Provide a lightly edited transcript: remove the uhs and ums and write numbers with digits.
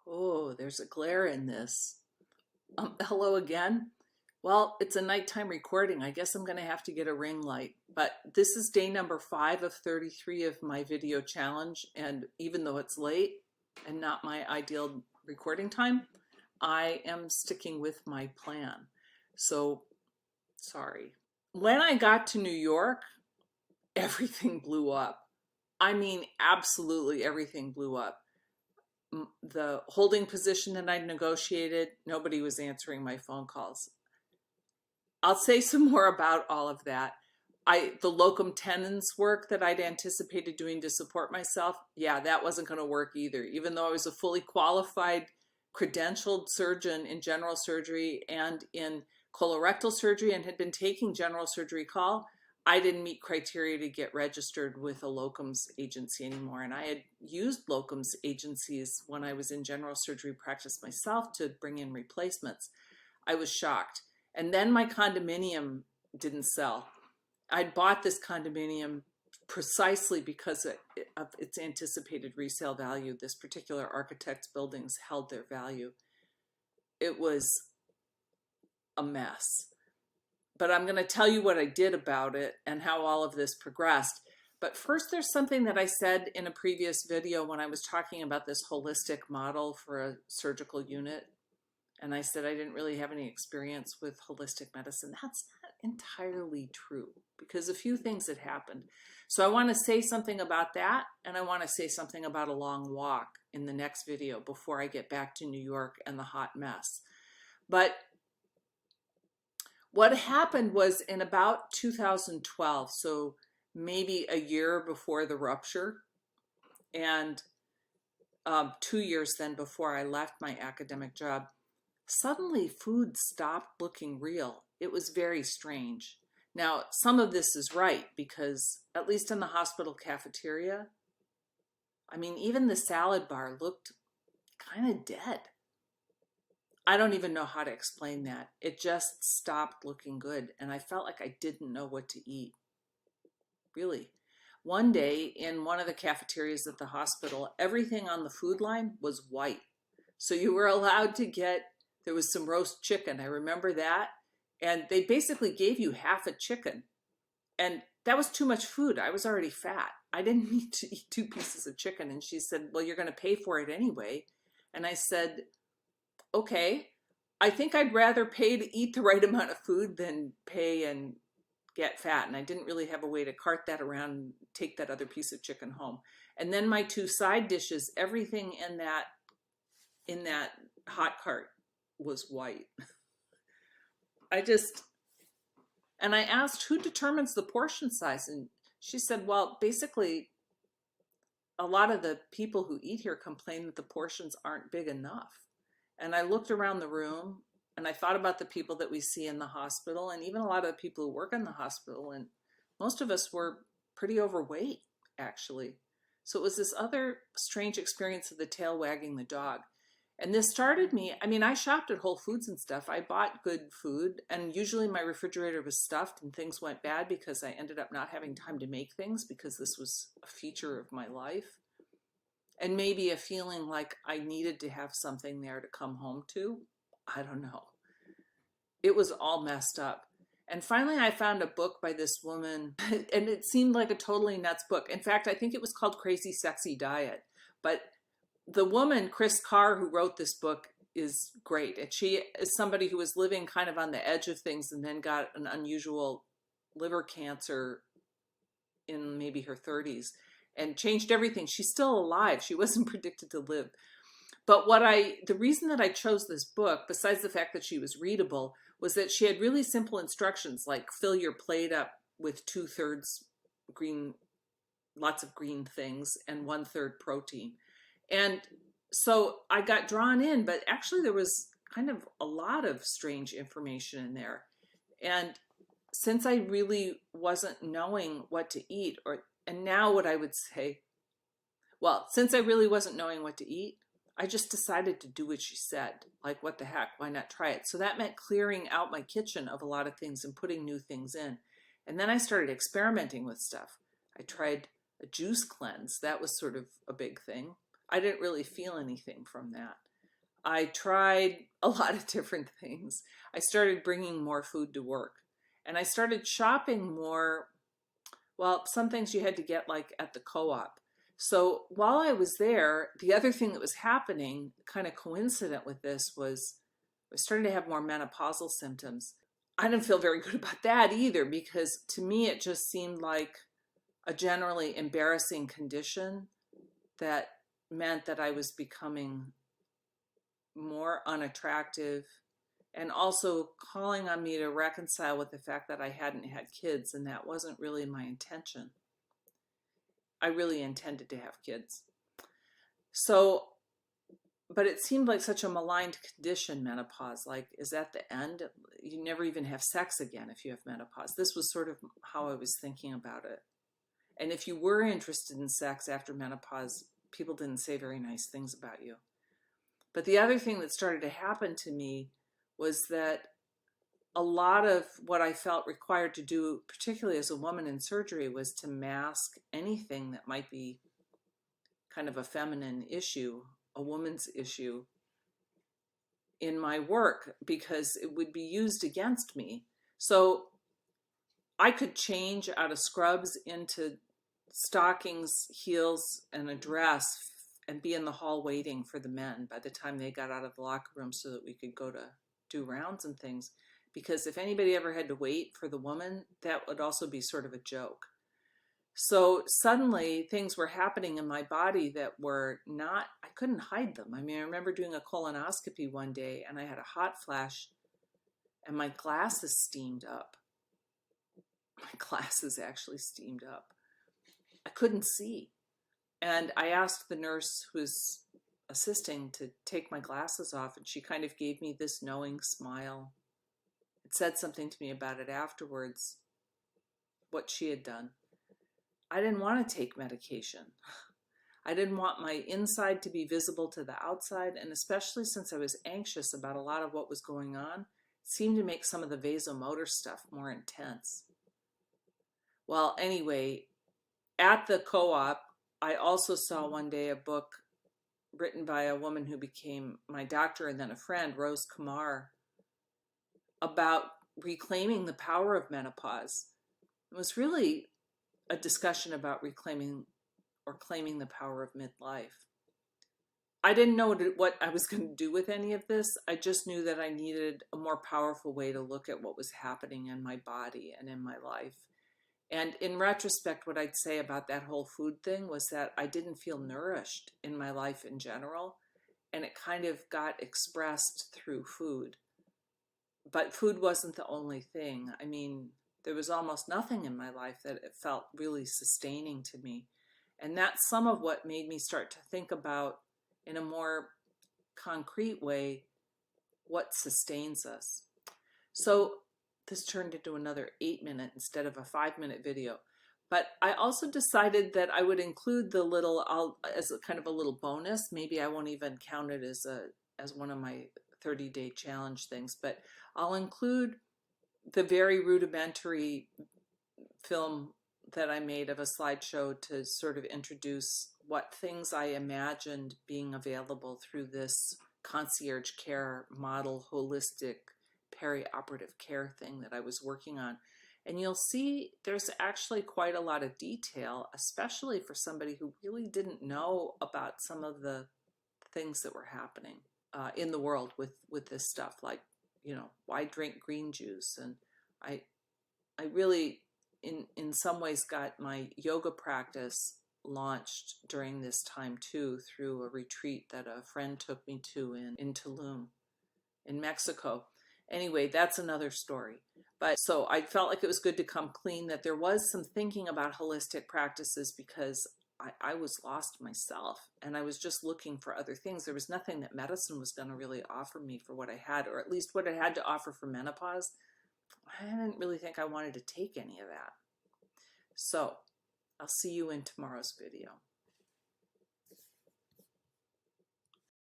Oh, there's a glare in this. Hello again. Well, it's a nighttime recording. I guess I'm going to have to get a ring light. But this is day number 5 of 33 of my video challenge. And even though it's late and not my ideal recording time, I am sticking with my plan. So, sorry. When I got to New York, everything blew up. I mean, absolutely everything blew up. The holding position that I'd negotiated, nobody was answering my phone calls. I'll say some more about all of that. The locum tenens work that I'd anticipated doing to support myself, yeah, that wasn't going to work either. Even though I was a fully qualified, credentialed surgeon in general surgery and in colorectal surgery and had been taking general surgery call, I didn't meet criteria to get registered with a locums agency anymore. And I had used locums agencies when I was in general surgery practice myself to bring in replacements. I was shocked. And then my condominium didn't sell. I'd bought this condominium precisely because of its anticipated resale value. This particular architect's buildings held their value. It was a mess. But I'm going to tell you what I did about it and how all of this progressed. But first, there's something that I said in a previous video when I was talking about this holistic model for a surgical unit. And I said I didn't really have any experience with holistic medicine. That's not entirely true because a few things had happened. So I want to say something about that, and I want to say something about a long walk in the next video before I get back to New York and the hot mess. But what happened was in about 2012, so maybe a year before the rupture, and 2 years then before I left my academic job, suddenly food stopped looking real. It was very strange. Now, some of this is right because at least in the hospital cafeteria, I mean, even the salad bar looked kind of dead. I don't even know how to explain that. It just stopped looking good, and I felt like I didn't know what to eat. Really. One day in one of the cafeterias at the hospital, everything on the food line was white. So you were allowed to get, there was some roast chicken, I remember that, and they basically gave you half a chicken. And that was too much food. I was already fat. I didn't need to eat 2 pieces of chicken. And she said, well, you're going to pay for it anyway. And I said, okay, I think I'd rather pay to eat the right amount of food than pay and get fat. And I didn't really have a way to cart that around and take that other piece of chicken home. And then my 2 side dishes, everything in that hot cart was white. And I asked, who determines the portion size? And she said, well, basically, a lot of the people who eat here complain that the portions aren't big enough. And I looked around the room and I thought about the people that we see in the hospital and even a lot of the people who work in the hospital. And most of us were pretty overweight, actually. So it was this other strange experience of the tail wagging the dog. And this started me, I mean, I shopped at Whole Foods and stuff. I bought good food and usually my refrigerator was stuffed and things went bad because I ended up not having time to make things because this was a feature of my life. And maybe a feeling like I needed to have something there to come home to. I don't know. It was all messed up. And finally, I found a book by this woman, and it seemed like a totally nuts book. In fact, I think it was called Crazy Sexy Diet. But the woman, Chris Carr, who wrote this book, is great. And she is somebody who was living kind of on the edge of things and then got an unusual liver cancer in maybe her 30s. And changed everything. She's still alive. She wasn't predicted to live. But the reason that I chose this book, besides the fact that she was readable, was that she had really simple instructions like fill your plate up with 2/3 green, lots of green things, and 1/3 protein. And so I got drawn in, but actually there was kind of a lot of strange information in there. And since I really wasn't knowing what to eat, and now what I would say, well, since I really wasn't knowing what to eat, I just decided to do what she said. Like, what the heck, why not try it? So that meant clearing out my kitchen of a lot of things and putting new things in. And then I started experimenting with stuff. I tried a juice cleanse. That was sort of a big thing. I didn't really feel anything from that. I tried a lot of different things. I started bringing more food to work, and I started shopping more. Well, some things you had to get like at the co-op. So while I was there, the other thing that was happening, kind of coincident with this, was I was starting to have more menopausal symptoms. I didn't feel very good about that either, because to me it just seemed like a generally embarrassing condition that meant that I was becoming more unattractive, and also calling on me to reconcile with the fact that I hadn't had kids, and that wasn't really my intention. I really intended to have kids. So, but it seemed like such a maligned condition, menopause. Like, is that the end? You never even have sex again if you have menopause. This was sort of how I was thinking about it. And if you were interested in sex after menopause, people didn't say very nice things about you. But the other thing that started to happen to me was that a lot of what I felt required to do, particularly as a woman in surgery, was to mask anything that might be kind of a feminine issue, a woman's issue in my work, because it would be used against me. So I could change out of scrubs into stockings, heels, and a dress and be in the hall waiting for the men by the time they got out of the locker room so that we could go to do rounds and things. Because if anybody ever had to wait for the woman, that would also be sort of a joke. So suddenly things were happening in my body that were not, I couldn't hide them. I mean, I remember doing a colonoscopy one day and I had a hot flash and my glasses steamed up. My glasses actually steamed up. I couldn't see. And I asked the nurse who was assisting to take my glasses off, and she kind of gave me this knowing smile. It said something to me about it afterwards, what she had done. I didn't want to take medication. I didn't want my inside to be visible to the outside, and especially since I was anxious about a lot of what was going on, it seemed to make some of the vasomotor stuff more intense. Well, anyway, at the co-op, I also saw one day a book written by a woman who became my doctor and then a friend, Rose Kumar, about reclaiming the power of menopause. It was really a discussion about reclaiming or claiming the power of midlife. I didn't know what I was going to do with any of this. I just knew that I needed a more powerful way to look at what was happening in my body and in my life. And in retrospect, what I'd say about that whole food thing was that I didn't feel nourished in my life in general, and it kind of got expressed through food. But food wasn't the only thing. I mean, there was almost nothing in my life that it felt really sustaining to me. And that's some of what made me start to think about, in a more concrete way, what sustains us. So this turned into another 8-minute instead of a 5-minute video. But I also decided that I would include the little, as a kind of a little bonus. Maybe I won't even count it as one of my 30-day challenge things, but I'll include the very rudimentary film that I made of a slideshow to sort of introduce what things I imagined being available through this concierge care model, holistic perioperative care thing that I was working on. And you'll see there's actually quite a lot of detail, especially for somebody who really didn't know about some of the things that were happening in the world with this stuff, like, you know, why drink green juice? And I really, in some ways, got my yoga practice launched during this time too, through a retreat that a friend took me to in Tulum in Mexico. Anyway, that's another story. But so I felt like it was good to come clean, that there was some thinking about holistic practices, because I was lost myself and I was just looking for other things. There was nothing that medicine was going to really offer me for what I had, or at least what it had to offer for menopause. I didn't really think I wanted to take any of that. So I'll see you in tomorrow's video.